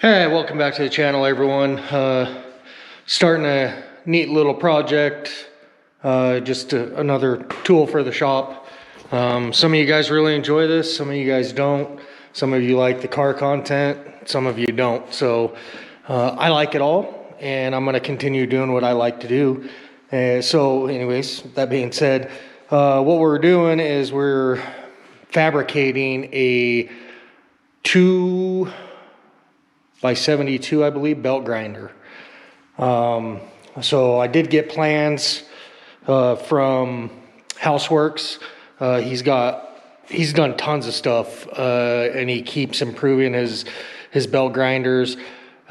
Hey, welcome back to the channel, everyone. Starting a neat little project, just another tool for the shop. Some of you guys really enjoy this, some of you guys don't. Some of you like the car content, some of you don't. So I like it all, and I'm gonna continue doing what I like to do. So anyways, that being said, what we're doing is we're fabricating a 2x72, I believe, belt grinder. So I did get plans from Houseworks. He's done tons of stuff, and he keeps improving his belt grinders.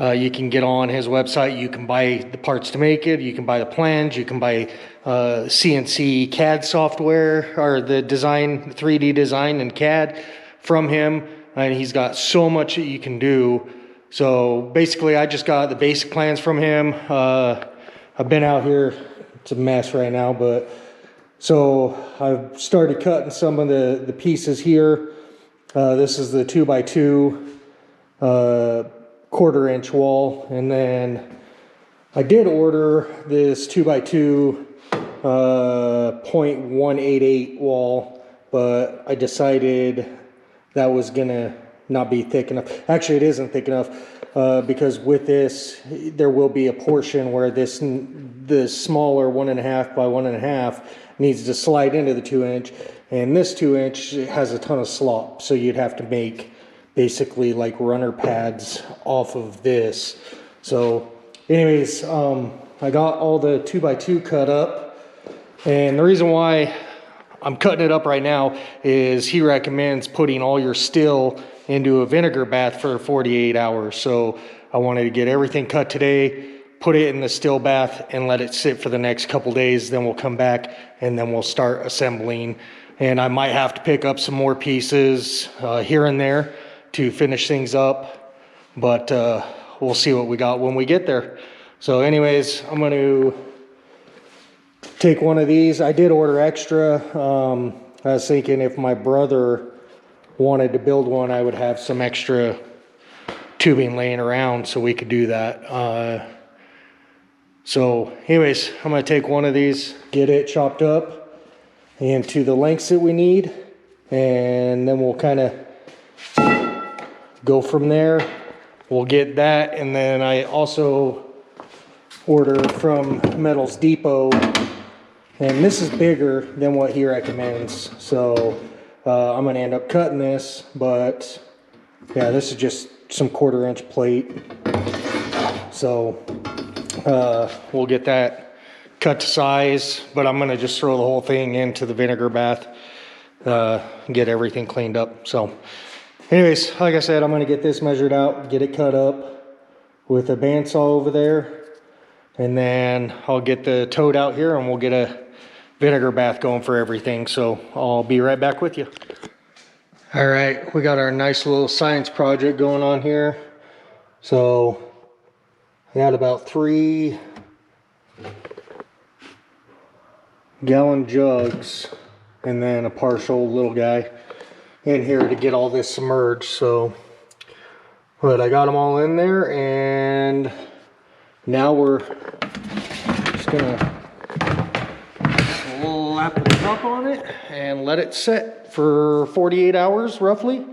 You can get on his website. You can buy the parts to make it. You can buy the plans. You can buy CNC CAD software, or the design, 3D design and CAD from him. And he's got so much that you can do. So basically, I just got the basic plans from him. I've been out here, it's a mess right now, but so I've started cutting some of the pieces here. This is the 2x2 1/4-inch wall, and then I did order this 2x2 0.188 wall, but I decided that was gonna not be thick enough. Actually, it isn't thick enough, because with this there will be a portion where the smaller 1.5 by 1.5 needs to slide into the 2-inch, and this 2-inch has a ton of slop, so you'd have to make basically like runner pads off of this. So anyways, I got all the 2x2 cut up, and the reason why I'm cutting it up right now is he recommends putting all your steel into a vinegar bath for 48 hours. So I wanted to get everything cut today, put it in the still bath, and let it sit for the next couple days. Then we'll come back and then we'll start assembling. And I might have to pick up some more pieces here and there to finish things up, but we'll see what we got when we get there. So anyways, I'm going to take one of these. I did order extra. I was thinking if my brother wanted to build one, I would have some extra tubing laying around so we could do that. So anyways, I'm going to take one of these, get it chopped up into the lengths that we need, and then we'll kind of go from there. We'll get that, and then I also order from Metals Depot, and this is bigger than what he recommends. So I'm going to end up cutting this, but yeah, this is just some 1/4-inch plate. So we'll get that cut to size, but I'm going to just throw the whole thing into the vinegar bath, get everything cleaned up. So anyways, like I said, I'm going to get this measured out, get it cut up with a bandsaw over there, and then I'll get the tote out here and we'll get a vinegar bath going for everything. So I'll be right back with you. All right, we got our nice little science project going on here. So I got about 3 gallon jugs and then a partial little guy in here to get all this submerged. So, but I got them all in there, and now we're just gonna lap the top on it and let it set for 48 hours roughly.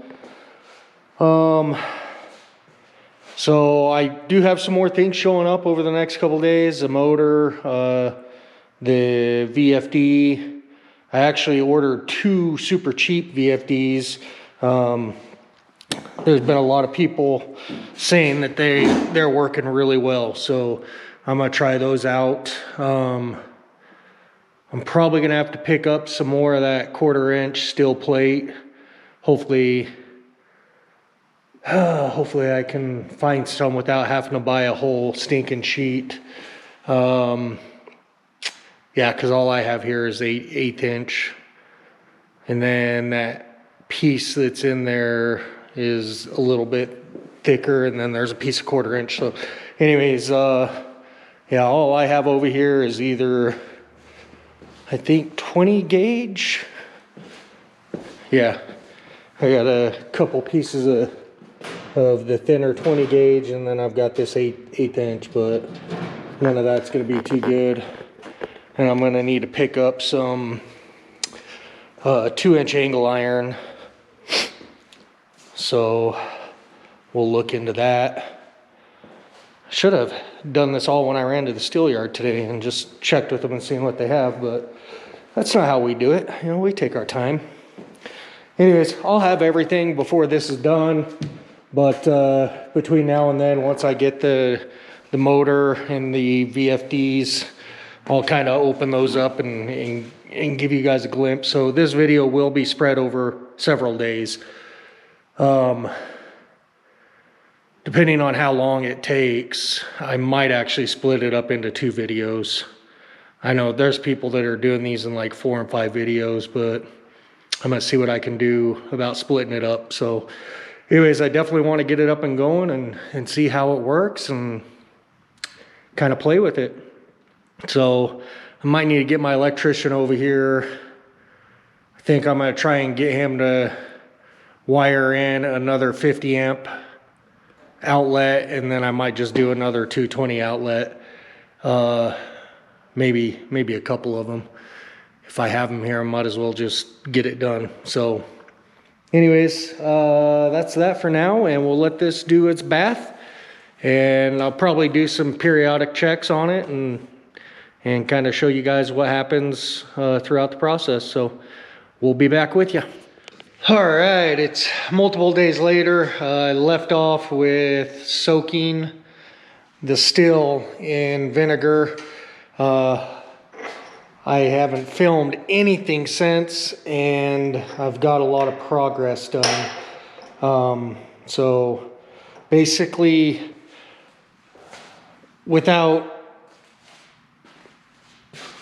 So I do have some more things showing up over the next couple days. The motor, the VFD. I actually ordered 2 super cheap VFDs. There's been a lot of people saying that they're working really well, so I'm gonna try those out. I'm probably gonna have to pick up some more of that 1/4-inch steel plate. Hopefully I can find some without having to buy a whole stinking sheet. Yeah, because all I have here is 1/8-inch, and then that piece that's in there is a little bit thicker, and then there's a piece of 1/4-inch. So anyways, yeah, all I have over here is either, I think, 20 gauge. Yeah, I got a couple pieces of of the thinner 20 gauge, and then I've got this 8/8 inch, but none of that's going to be too good. And I'm going to need to pick up some 2-inch angle iron, so we'll look into that. Should have done this all when I ran to the steel yard today and just checked with them and seen what they have, but that's not how we do it. You know, we take our time. Anyways, I'll have everything before this is done, but between now and then, once I get the motor and the VFDs, I'll kind of open those up and give you guys a glimpse. So this video will be spread over several days. Depending on how long it takes, I might actually split it up into 2 videos. I know there's people that are doing these in like 4 and 5 videos, but I'm gonna see what I can do about splitting it up. So anyways, I definitely want to get it up and going and see how it works and kind of play with it. So I might need to get my electrician over here. I think I'm gonna try and get him to wire in another 50 amp outlet, and then I might just do another 220 outlet. Maybe a couple of them. If I have them here, I might as well just get it done. So anyways, that's that for now, and we'll let this do its bath, and I'll probably do some periodic checks on it and kind of show you guys what happens throughout the process. So we'll be back with you. All right, it's multiple days later. I left off with soaking the still in vinegar. I haven't filmed anything since, and I've got a lot of progress done. So basically, without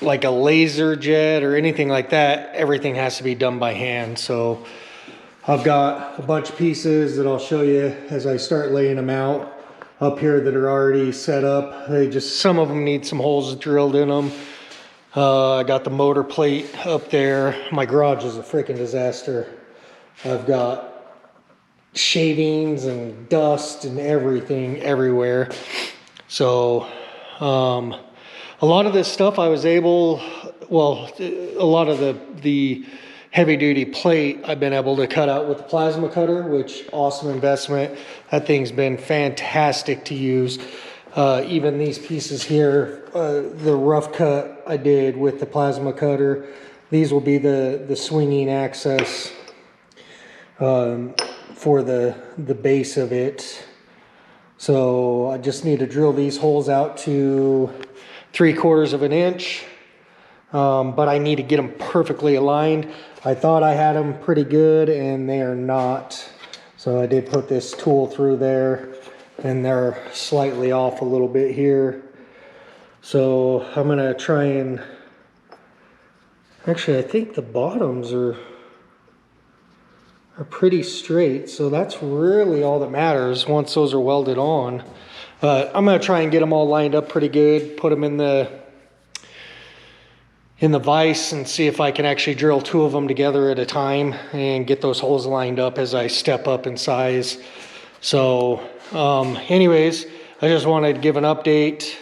like a laser jet or anything like that, everything has to be done by hand. So I've got a bunch of pieces that I'll show you as I start laying them out up here that are already set up. Some of them need some holes drilled in them. I got the motor plate up there. My garage is a freaking disaster. I've got shavings and dust and everything everywhere. So a lot of this stuff I was able, well, a lot of the heavy duty plate I've been able to cut out with the plasma cutter, which awesome investment. That thing's been fantastic to use. Even these pieces here, the rough cut I did with the plasma cutter. These will be the swinging access for the base of it. So I just need to drill these holes out to 3/4 of an inch. But I need to get them perfectly aligned. I thought I had them pretty good, and they are not. So I did put this tool through there, and they're slightly off a little bit here. So I'm gonna try and, actually I think the bottoms are pretty straight. So that's really all that matters once those are welded on. I'm gonna try and get them all lined up pretty good, put them in the vise and see if I can actually drill 2 of them together at a time and get those holes lined up as I step up in size. So anyways, I just wanted to give an update.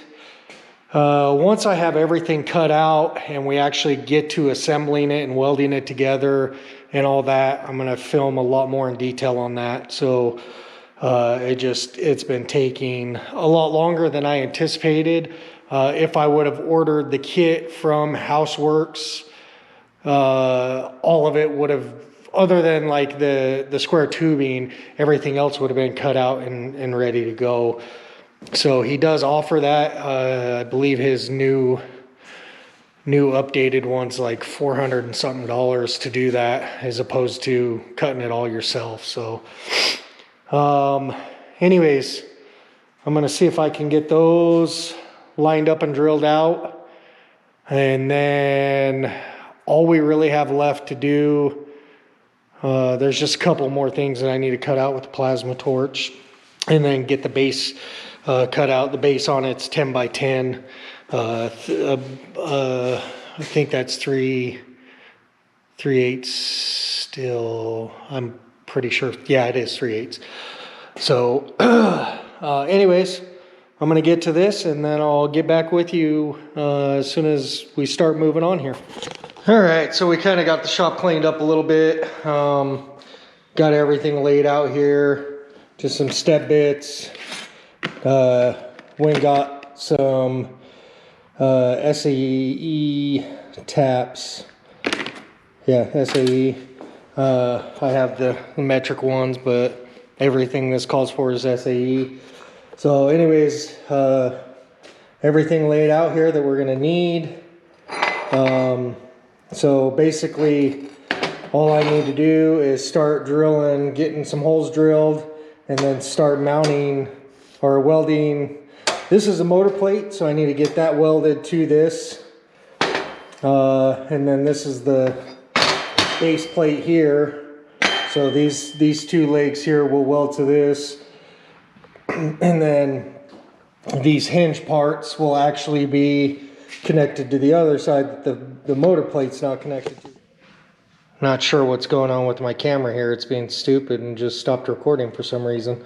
Once I have everything cut out and we actually get to assembling it and welding it together and all that, I'm gonna film a lot more in detail on that. So it's been taking a lot longer than I anticipated. If I would have ordered the kit from Houseworks, all of it would have, other than like the square tubing, everything else would have been cut out and ready to go. So he does offer that. I believe his new updated one's like $400 and something to do that, as opposed to cutting it all yourself. So anyways, I'm gonna see if I can get those lined up and drilled out, and then all we really have left to do, there's just a couple more things that I need to cut out with the plasma torch, and then get the base cut out. The base on it's 10 by 10. I think that's 3/8 still. I'm pretty sure. Yeah, it is 3/8. So anyways, I'm gonna get to this and then I'll get back with you as soon as we start moving on here. All right, so we kind of got the shop cleaned up a little bit. Got everything laid out here, just some step bits. Went and got some SAE taps. Yeah, SAE. I have the metric ones, but everything this calls for is SAE. So anyways, everything laid out here that we're gonna need. So basically, all I need to do is start drilling, getting some holes drilled, and then start mounting or welding. This is a motor plate, so I need to get that welded to this. And then this is the base plate here. So these two legs here will weld to this. And then these hinge parts will actually be connected to the other side that the motor plate's not connected to. Not sure what's going on with my camera here. It's being stupid and just stopped recording for some reason.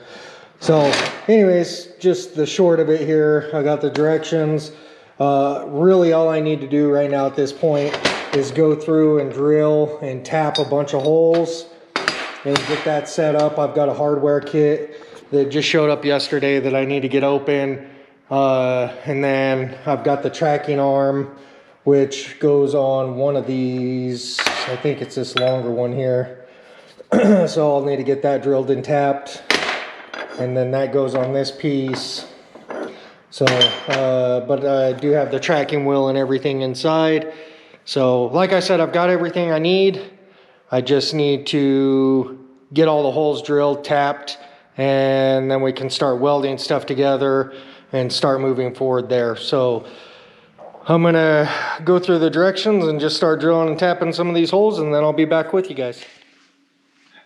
So anyways, just the short of it here, I got the directions. Really all I need to do right now at this point is go through and drill and tap a bunch of holes and get that set up. I've got a hardware kit that just showed up yesterday that I need to get open. And then I've got the tracking arm, which goes on one of these. I think it's this longer one here. So I'll need to get that drilled and tapped. And then that goes on this piece. So, but I do have the tracking wheel and everything inside. So like I said, I've got everything I need. I just need to get all the holes drilled, tapped, and then we can start welding stuff together and start moving forward there. So I'm gonna go through the directions and just start drilling and tapping some of these holes, and then I'll be back with you guys.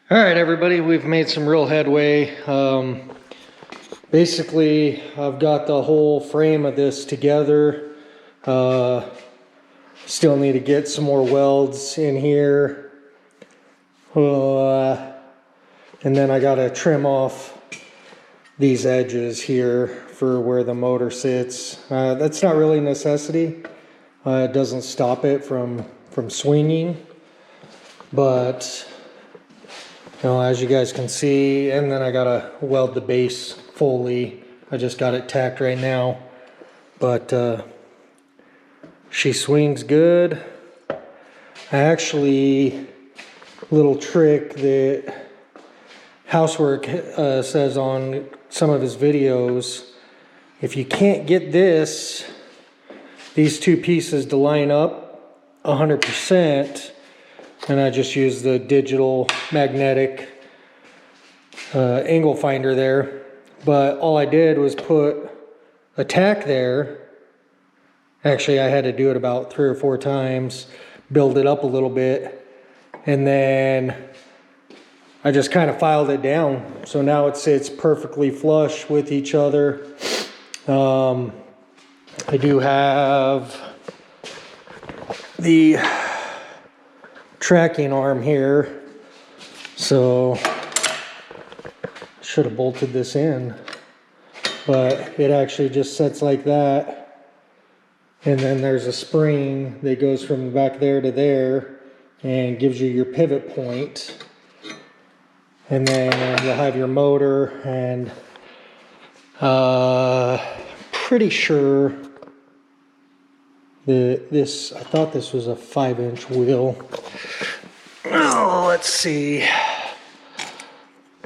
All right, everybody, we've made some real headway. Basically, I've got the whole frame of this together. Still need to get some more welds in here. And then I gotta trim off these edges here for where the motor sits. That's not really a necessity. It doesn't stop it from swinging. But, you know, as you guys can see, and then I gotta weld the base fully. I just got it tacked right now. But she swings good. I actually, little trick that Housework says on some of his videos, if you can't get these two pieces to line up 100%, and I just use the digital magnetic angle finder there, but all I did was put a tack there. Actually, I had to do it about 3 or 4 times, build it up a little bit, and then I just kind of filed it down. So now it sits perfectly flush with each other. I do have the tracking arm here. So should have bolted this in, but it actually just sits like that. And then there's a spring that goes from back there to there and gives you your pivot point. And then you'll have your motor, and pretty sure that this, I thought this was a 5-inch wheel. Oh, let's see.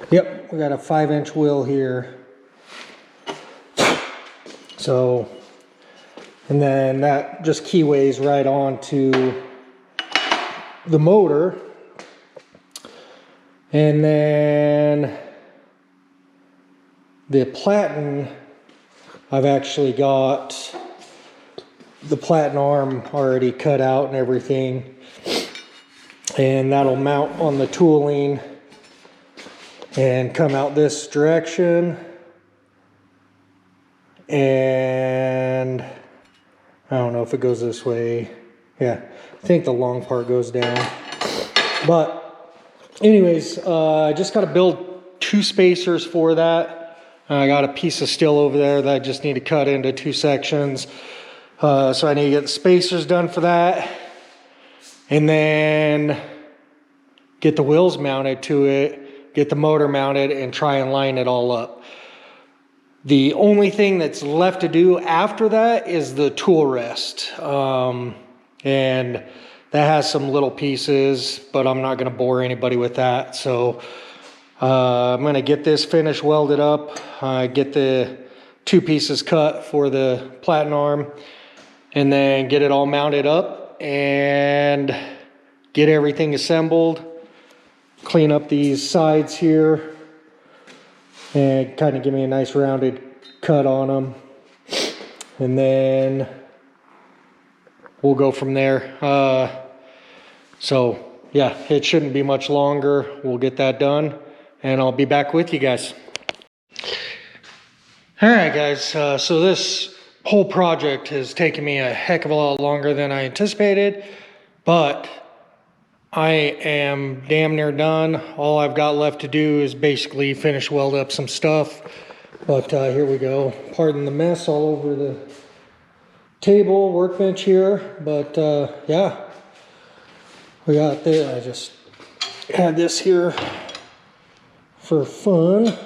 Yep, we got a 5-inch wheel here. So, and then that just keyways right onto the motor. And then the platen, I've actually got the platen arm already cut out and everything. And that'll mount on the tooling and come out this direction. And I don't know if it goes this way. Yeah, I think the long part goes down. But anyways, I just got to build 2 spacers for that. I got a piece of steel over there that I just need to cut into 2 sections. So I need to get the spacers done for that. And then get the wheels mounted to it, get the motor mounted, and try and line it all up. The only thing that's left to do after that is the tool rest. And that has some little pieces, but I'm not going to bore anybody with that. So I'm going to get this finished, welded up, get the 2 pieces cut for the platen arm, and then get it all mounted up and get everything assembled, clean up these sides here, and kind of give me a nice rounded cut on them. And then we'll go from there. So yeah, it shouldn't be much longer. We'll get that done and I'll be back with you guys. All right, guys. So this whole project has taken me a heck of a lot longer than I anticipated, but I am damn near done. All I've got left to do is basically finish weld up some stuff. But here we go. Pardon the mess all over the table, workbench here. But yeah, we got this. I just had this here for fun.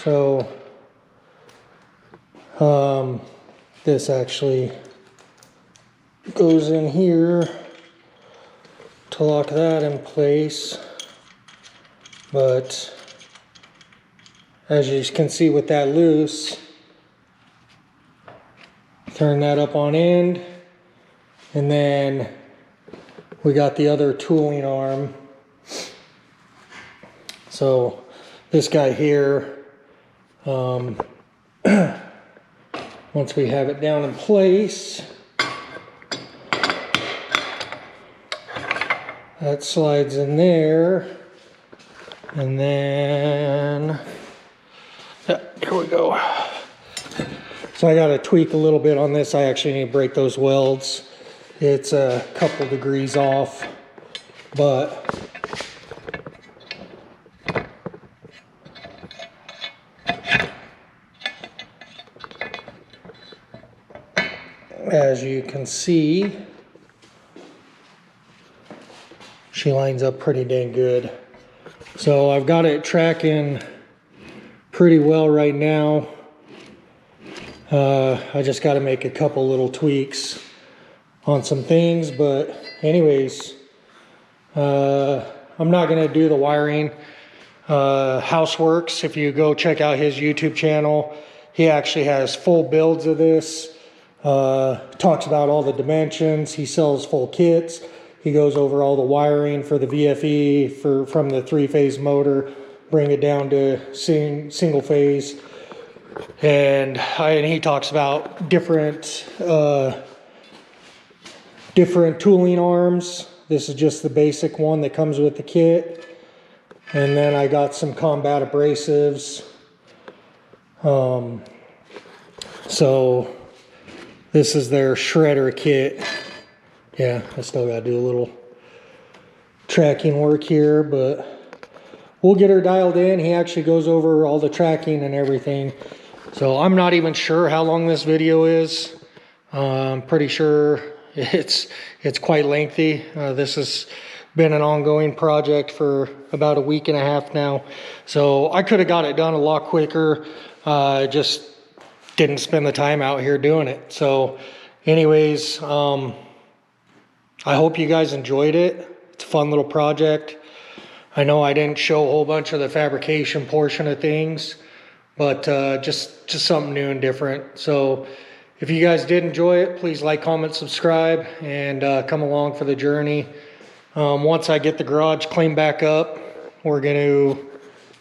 So this actually goes in here to lock that in place, but as you can see with that loose, turn that up on end, and then we got the other tooling arm. So this guy here, once we have it down in place, that slides in there, and then, yeah, here we go. So I got to tweak a little bit on this. I actually need to break those welds. It's a couple degrees off, but as you can see, she lines up pretty dang good. So I've got it tracking pretty well right now. I just got to make a couple little tweaks on some things, but anyways, I'm not going to do the wiring. Houseworks, if you go check out his YouTube channel, he actually has full builds of this. Talks about all the dimensions. He sells full kits. He goes over all the wiring for the VFE from the 3-phase motor, bring it down to single phase. And he talks about different tooling arms. This is just the basic one that comes with the kit. And then I got some combat abrasives. So this is their shredder kit. Yeah, I still got to do a little tracking work here, but we'll get her dialed in. He actually goes over all the tracking and everything. So I'm not even sure how long this video is. I'm pretty sure it's quite lengthy. This has been an ongoing project for about a week and a half now. So I could have got it done a lot quicker. Just didn't spend the time out here doing it. So anyways, I hope you guys enjoyed it. It's a fun little project. I know I didn't show a whole bunch of the fabrication portion of things, but just something new and different. So if you guys did enjoy it, please like, comment, subscribe, and come along for the journey. Once I get the garage cleaned back up, we're going to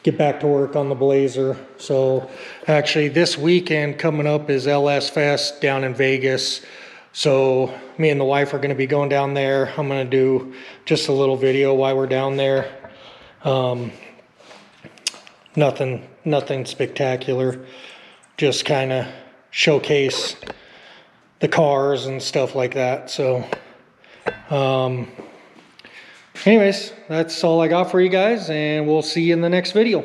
get back to work on the Blazer. So actually this weekend coming up is LS Fest down in Vegas. So me and the wife are going to be going down there. I'm going to do just a little video while we're down there. Nothing spectacular. Just kind of showcase the cars and stuff like that. So Anyways, that's all I got for you guys, and we'll see you in the next video.